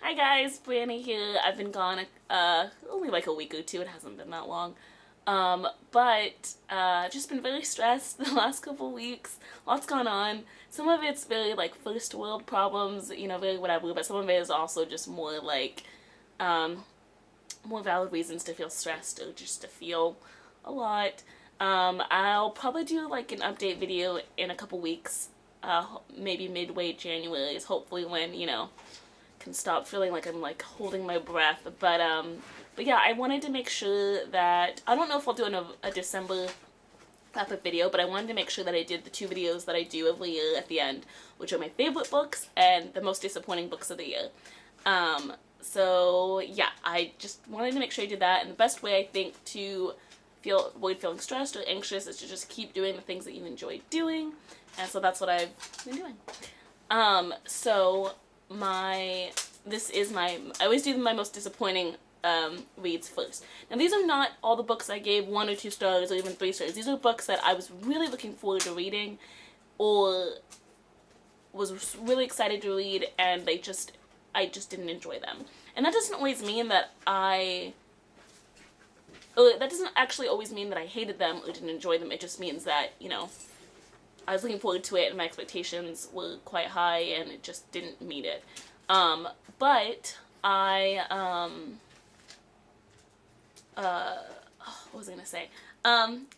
Hi guys, Brianna here. I've been gone only like a week or two. It hasn't been that long. But I've just been very stressed the last couple weeks. Lots gone on. Some of it's very like first world problems, you know, very whatever, but some of it is also just more like more valid reasons to feel stressed or just to feel a lot. I'll probably do like an update video in a couple weeks, maybe midway January is hopefully when, you know, can stop feeling like I'm like holding my breath. But yeah, I wanted to make sure that, I don't know if I'll do a December wrap-up video, but I wanted to make sure that I did the two videos that I do every year at the end, which are my favorite books and the most disappointing books of the year. So yeah, I just wanted to make sure I did that, and the best way I think to avoid feeling stressed or anxious is to just keep doing the things that you enjoy doing, and so that's what I've been doing. I always do my most disappointing reads first. Now these are not all the books I gave 1 or 2 stars or even 3 stars. These are books that I was really looking forward to reading or was really excited to read, and I just didn't enjoy them. And that doesn't always mean that that doesn't actually always mean that I hated them or didn't enjoy them. It just means that, you know, I was looking forward to it and my expectations were quite high and it just didn't meet it. But I, what was I gonna say?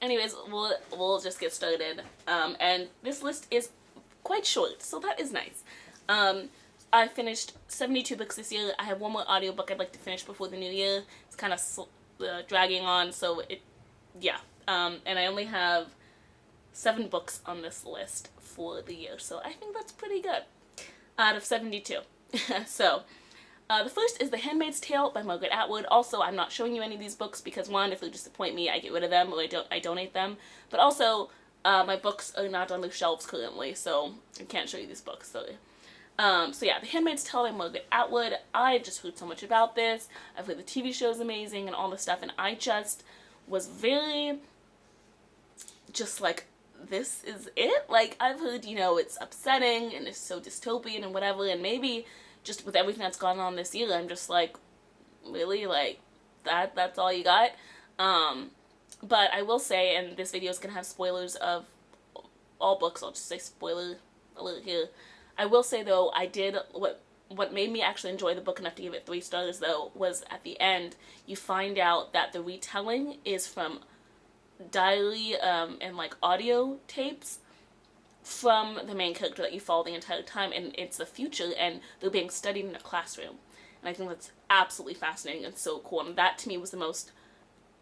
Anyways, we'll just get started. And this list is quite short, so that is nice. I finished 72 books this year. I have one more audiobook I'd like to finish before the new year. It's kind of dragging on, so yeah. And I only have 7 books on this list for the year, so I think that's pretty good out of 72. So, the first is The Handmaid's Tale by Margaret Atwood. Also, I'm not showing you any of these books because, one, if they disappoint me, I get rid of them or I donate them. But also, my books are not on the shelves currently, so I can't show you these books. So yeah, The Handmaid's Tale by Margaret Atwood. I just heard so much about this. I've heard the TV show is amazing and all this stuff, and I just was very just like, this is it? Like, I've heard, you know, it's upsetting and it's so dystopian and whatever, and maybe just with everything that's gone on this year, I'm just like, really? Like, that's all you got? But I will say, and this video is gonna have spoilers of all books, I'll just say spoiler alert here. I will say though, what made me actually enjoy the book enough to give it 3 stars though, was at the end, you find out that the retelling is from diary and like audio tapes from the main character that you follow the entire time, and it's the future and they're being studied in a classroom. And I think that's absolutely fascinating and so cool, and that to me was the most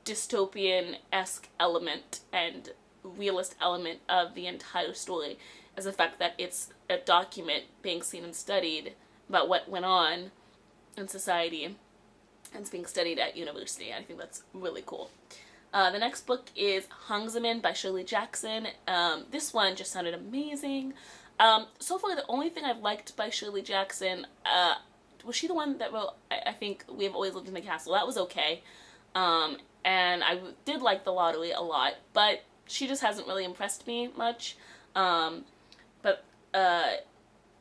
dystopian-esque element and realist element of the entire story, is the fact that it's a document being seen and studied about what went on in society, and it's being studied at university. I think that's really cool. The next book is Zoomin by Shirley Jackson. This one just sounded amazing. So far, the only thing I've liked by Shirley Jackson, was she the one that wrote, I think, We Have Always Lived in the Castle? That was okay. And I did like The Lottery a lot, but she just hasn't really impressed me much.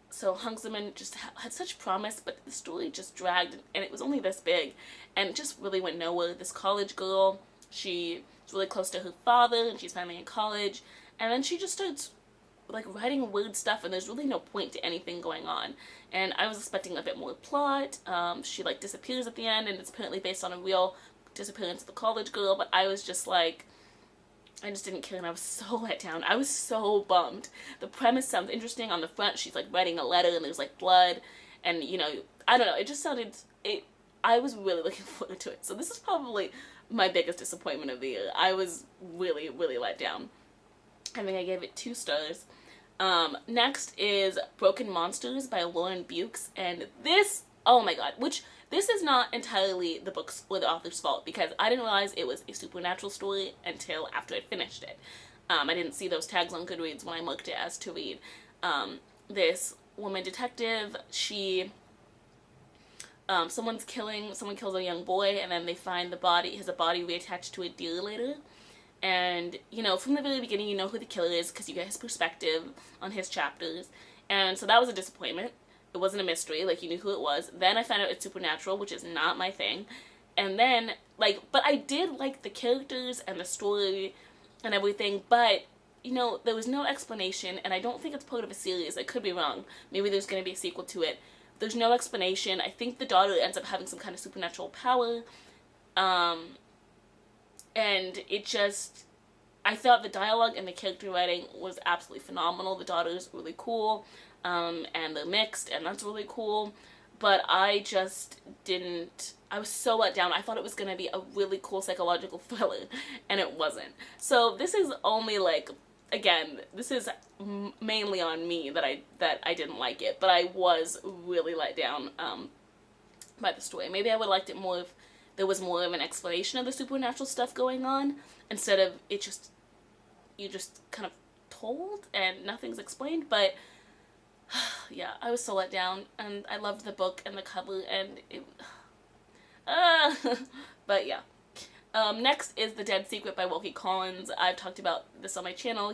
So Zoomin just had such promise, but the story just dragged, and it was only this big, and it just really went nowhere. This college girl, she's really close to her father, and she's finally in college, and then she just starts like writing weird stuff, and there's really no point to anything going on. And I was expecting a bit more plot. She like disappears at the end, and it's apparently based on a real disappearance of the college girl, but I was just like, I just didn't care, and I was so let down. I was so bummed. The premise sounds interesting. On the front, she's like writing a letter, and there's like blood, and you know, I don't know, it just sounded, I was really looking forward to it. So this is probably my biggest disappointment of the year. I was really, really let down. I think I gave it 2 stars. Next is Broken Monsters by Lauren Bukes, and this, oh my god, this is not entirely the book's or the author's fault, because I didn't realize it was a supernatural story until after I finished it. I didn't see those tags on GoodReads when I marked it as to read. This woman detective, she, someone kills a young boy, and then they find the body, his body reattached to a deer later. And, you know, from the very beginning, you know who the killer is because you get his perspective on his chapters. And so that was a disappointment. it wasn't a mystery, like you knew who it was. Then I found out it's supernatural, which is not my thing. And then, like, but I did like the characters and the story and everything, but, you know, there was no explanation, and I don't think it's part of a series. I could be wrong. Maybe there's going to be a sequel to it. There's no explanation. I think the daughter ends up having some kind of supernatural power, and it just, I thought the dialogue and the character writing was absolutely phenomenal. The daughter's really cool, and they're mixed, and that's really cool. But I just didn't, I was so let down. I thought it was going to be a really cool psychological thriller, and it wasn't. So this is only like, again, this is mainly on me that I didn't like it, but I was really let down by the story. Maybe I would have liked it more if there was more of an explanation of the supernatural stuff going on, instead of it just, you just kind of told and nothing's explained. But yeah, I was so let down, and I loved the book and the cover, and it, but yeah. Next is The Dead Secret by Wilkie Collins. I've talked about this on my channel.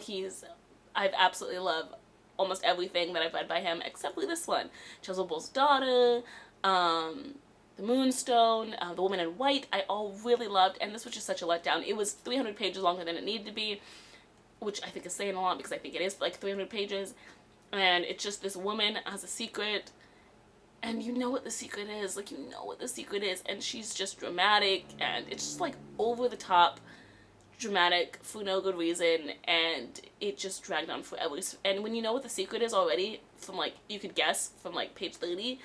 I've absolutely loved almost everything that I've read by him, except for this one. Chasuble Daughter, The Moonstone, The Woman in White, I all really loved, and this was just such a letdown. It was 300 pages longer than it needed to be, which I think is saying a lot, because I think it is like 300 pages. And it's just this woman has a secret, and you know what the secret is. Like, you know what the secret is. And she's just dramatic, and it's just like over the top dramatic for no good reason, and it just dragged on forever. And when you know what the secret is already, from like, you could guess from like page 30,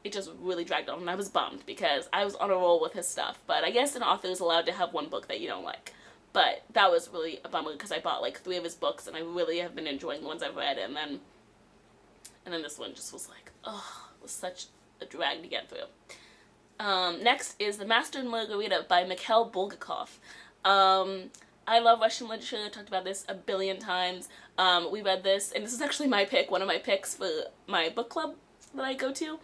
it just really dragged on, and I was bummed because I was on a roll with his stuff. But I guess an author is allowed to have one book that you don't like. But that was really a bummer, because I bought like 3 of his books, and I really have been enjoying the ones I've read, and then this one just was like, oh, it was such a drag to get through. Next is The Master and Margarita by Mikhail Bulgakov. I love Russian literature. I talked about this a billion times. We read this, and this is actually my pick, one of my picks for my book club that I go to.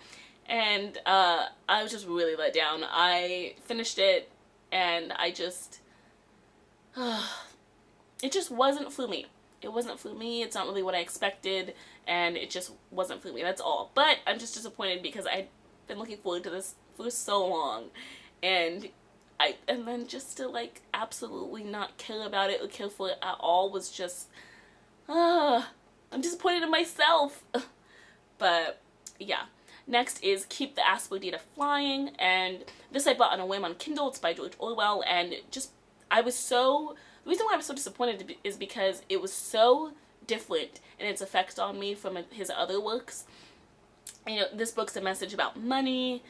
And I was just really let down. I finished it, and I just, it just wasn't for me. It wasn't for me. It's not really what I expected, and it just wasn't for me. That's all. But I'm just disappointed, because I'd been looking forward to this for so long, and then just to like absolutely not care about it or care for it at all was just, I'm disappointed in myself. But yeah. Next is Keep the Asphodita Flying, and this I bought on a whim on Kindle. It's by George Orwell, and just, the reason why I was so disappointed is because it was so different in its effects on me from his other works. You know, this book's a message about money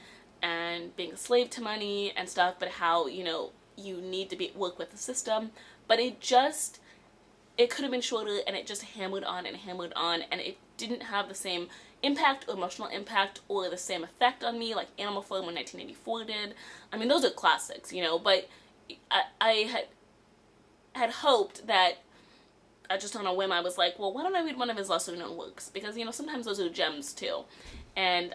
and being a slave to money and stuff, but how, you know, you need to work with the system. But it could have been shorter, and it just hammered on, and it didn't have the same impact or emotional impact or the same effect on me like Animal Farm in 1984 did. I mean, those are classics, you know, but I had hoped that, just on a whim, I was like, well, why don't I read one of his lesser known works? Because, you know, sometimes those are gems too. And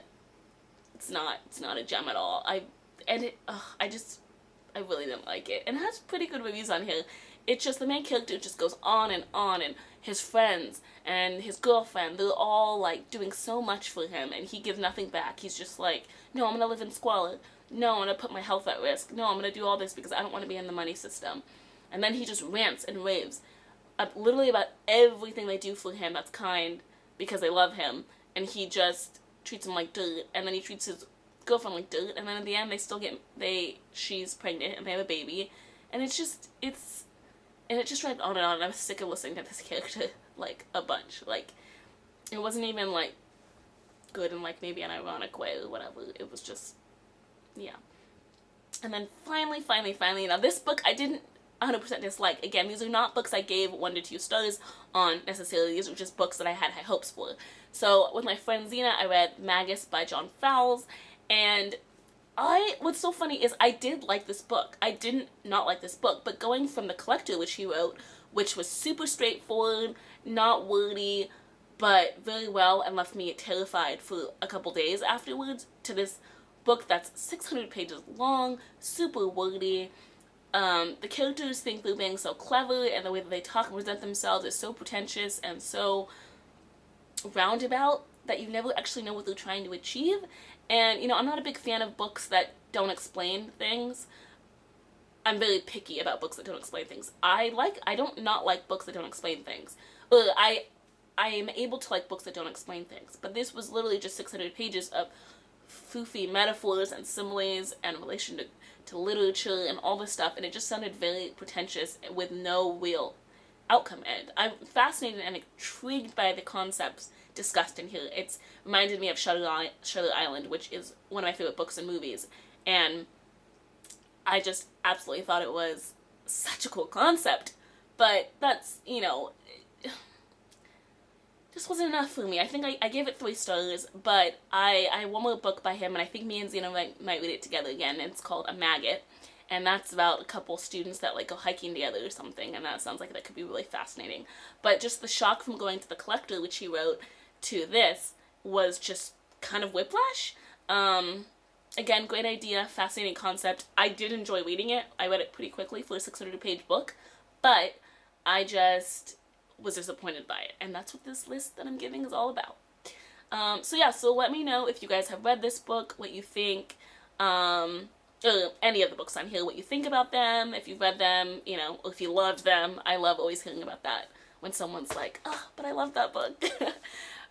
it's not a gem at all. I really didn't like it. And it has pretty good reviews on here. It's just, the main character just goes on, and his friends and his girlfriend, they're all like doing so much for him, and he gives nothing back. He's just like, no, I'm gonna live in squalor. No, I'm gonna put my health at risk. No, I'm gonna do all this because I don't want to be in the money system. And then he just rants and raves literally about everything they do for him that's kind, because they love him, and he just treats them like dirt, and then he treats his girlfriend like dirt, and then at the end she's pregnant and they have a baby, and it just dragged on, and I was sick of listening to this character like a bunch. Like, it wasn't even like good in like maybe an ironic way or whatever. It was just, yeah. And then finally, now this book I didn't 100% dislike. Again, these are not books I gave 1 to 2 stars on necessarily. These are just books that I had high hopes for. So with my friend Zena, I read Magus by John Fowles, and what's so funny is I did like this book. I didn't not like this book, but going from The Collector, which he wrote, which was super straightforward, not wordy, but very well, and left me terrified for a couple days afterwards, to this book that's 600 pages long, super wordy. The characters think they're being so clever, and the way that they talk and present themselves is so pretentious and so roundabout, that you never actually know what they're trying to achieve. And, you know, I'm not a big fan of books that don't explain things. I'm very picky about books that don't explain things. I don't not like books that don't explain things. I am able to like books that don't explain things. But this was literally just 600 pages of foofy metaphors and similes and relation to literature and all this stuff. And it just sounded very pretentious with no real outcome. And I'm fascinated and intrigued by the concepts discussed in here. It's reminded me of Shutter Island, which is one of my favorite books and movies. And I just absolutely thought it was such a cool concept. But that's, you know, just wasn't enough for me. I think I gave it 3 stars, but I one more book by him, and I think me and Zena might read it together again. It's called A Maggot, and that's about a couple students that like go hiking together or something, and that sounds like that could be really fascinating. But just the shock from going to The Collector, which he wrote, to this was just kind of whiplash. Again, great idea, fascinating concept. I did enjoy reading it. I read it pretty quickly for a 600-page book, but I just was disappointed by it, and that's what this list that I'm giving is all about. So yeah, so let me know if you guys have read this book, what you think, any of the books on here, what you think about them, if you've read them, you know, or if you loved them. I love always hearing about that, when someone's like, oh, but I love that book.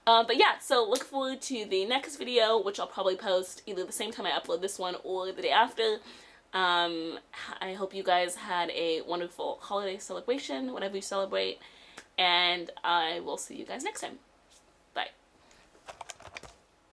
But yeah, so look forward to the next video, which I'll probably post either the same time I upload this one or the day after. I hope you guys had a wonderful holiday celebration, whatever you celebrate, and I will see you guys next time.